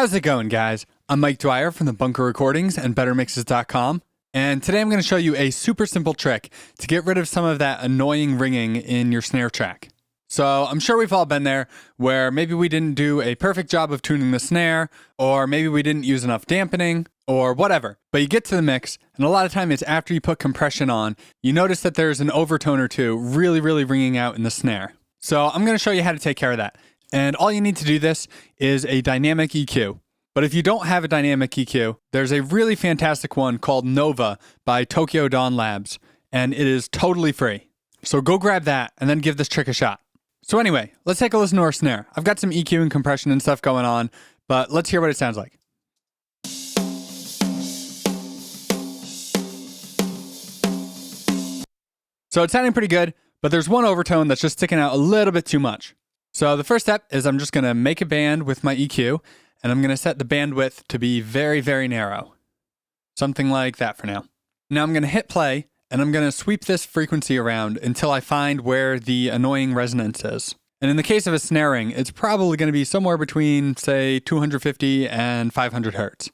How's it going, guys? I'm Mike Dwyer from the Bunker Recordings and BetterMixes.com, and today I'm going to show you a super simple trick to get rid of some of that annoying ringing in your snare track. So I'm sure we've all been there where maybe we didn't do a perfect job of tuning the snare, or maybe we didn't use enough dampening, or whatever. But you get to the mix, and a lot of time it's after you put compression on, you notice that there's an overtone or two really ringing out in the snare. So I'm going to show you how to take care of that. And all you need to do this is a dynamic EQ. But if you don't have a dynamic EQ, there's a really fantastic one called Nova by Tokyo Dawn Labs, and it is totally free. So go grab that and then give this trick a shot. So anyway, let's take a listen to our snare. I've got some EQ and compression and stuff going on, but let's hear what it sounds like. So it's sounding pretty good, but there's one overtone that's just sticking out a little bit too much. So the first step is I'm just going to make a band with my EQ, and I'm going to set the bandwidth to be very narrow. Something like that for now. Now I'm going to hit play, and I'm going to sweep this frequency around until I find where the annoying resonance is. And in the case of a snaring, it's probably going to be somewhere between, say, 250 and 500 hertz.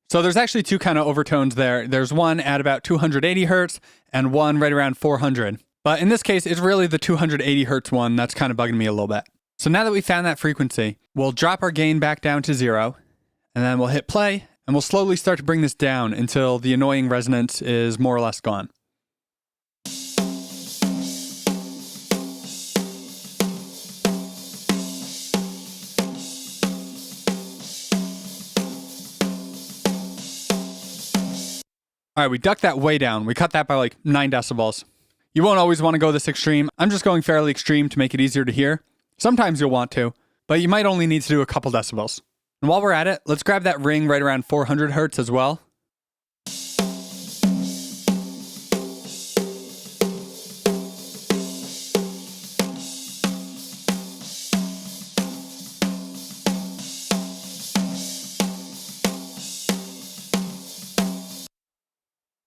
So there's actually two kind of overtones there. There's one at about 280 hertz and one right around 400. But in this case, it's really the 280 hertz one that's kind of bugging me a little bit. So now that we found that frequency, we'll drop our gain back down to 0, and then we'll hit play, and we'll slowly start to bring this down until the annoying resonance is more or less gone. All right, we ducked that way down. We cut that by like 9 decibels. You won't always want to go this extreme. I'm just going fairly extreme to make it easier to hear. Sometimes you'll want to, but you might only need to do a couple decibels. And while we're at it, let's grab that ring right around 400 hertz as well.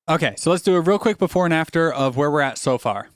Okay, so let's do a real quick before and after of where we're at so far.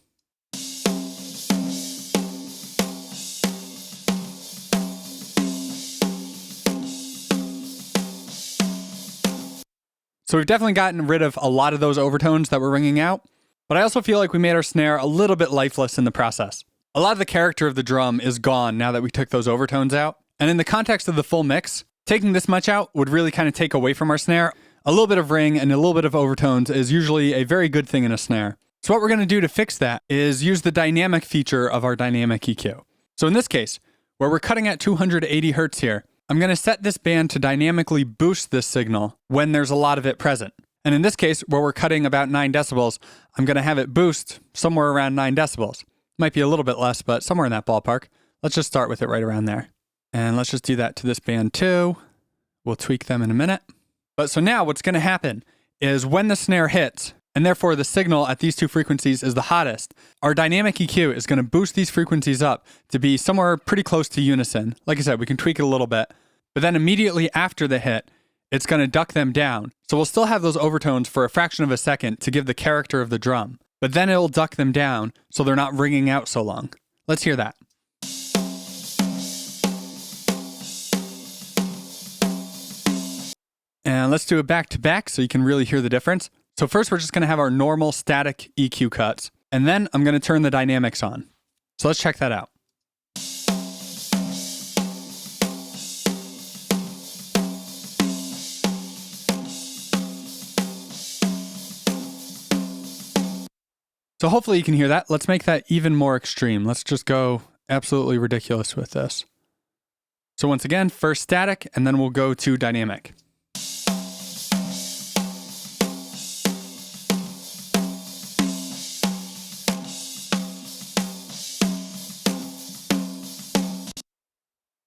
So we've definitely gotten rid of a lot of those overtones that were ringing out, but I also feel like we made our snare a little bit lifeless in the process. A lot of the character of the drum is gone now that we took those overtones out, and in the context of the full mix, taking this much out would really kind of take away from our snare. A little bit of ring and a little bit of overtones is usually a very good thing in a snare. So what we're going to do to fix that is use the dynamic feature of our dynamic EQ. So in this case, where we're cutting at 280 hertz here, I'm going to set this band to dynamically boost this signal when there's a lot of it present. And in this case, where we're cutting about 9 decibels, I'm going to have it boost somewhere around 9 decibels. Might be a little bit less, but somewhere in that ballpark. Let's just start with it right around there. And let's just do that to this band too. We'll tweak them in a minute. But so now what's going to happen is when the snare hits, and therefore the signal at these two frequencies is the hottest, our dynamic EQ is going to boost these frequencies up to be somewhere pretty close to unison. Like I said, we can tweak it a little bit. But then immediately after the hit, it's going to duck them down. So we'll still have those overtones for a fraction of a second to give the character of the drum. But then it'll duck them down so they're not ringing out so long. Let's hear that. And let's do it back to back so you can really hear the difference. So first we're just going to have our normal static EQ cuts, and then I'm going to turn the dynamics on. So let's check that out. So hopefully you can hear that. Let's make that even more extreme. Let's just go absolutely ridiculous with this. So once again, first static, and then we'll go to dynamic.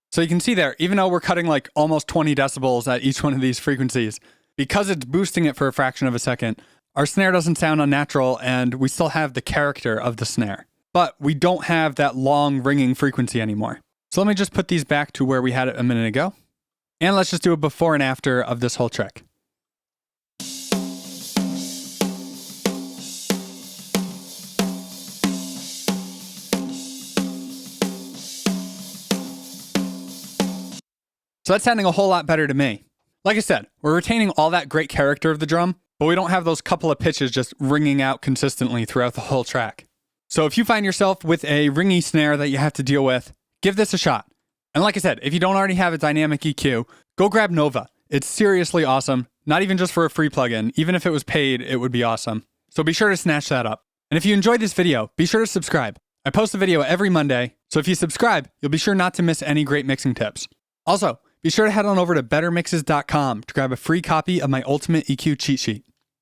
So you can see there, even though we're cutting like almost 20 decibels at each one of these frequencies, because it's boosting it for a fraction of a second, our snare doesn't sound unnatural and we still have the character of the snare. But we don't have that long ringing frequency anymore. So let me just put these back to where we had it a minute ago. And let's just do a before and after of this whole trick. So that's sounding a whole lot better to me. Like I said, we're retaining all that great character of the drum, but we don't have those couple of pitches just ringing out consistently throughout the whole track. So if you find yourself with a ringy snare that you have to deal with, give this a shot. And like I said, if you don't already have a dynamic EQ, go grab Nova. It's seriously awesome. Not even just for a free plugin. Even if it was paid, it would be awesome. So be sure to snatch that up. And if you enjoyed this video, be sure to subscribe. I post a video every Monday, so if you subscribe, you'll be sure not to miss any great mixing tips. Also, be sure to head on over to bettermixes.com to grab a free copy of my Ultimate EQ cheat sheet.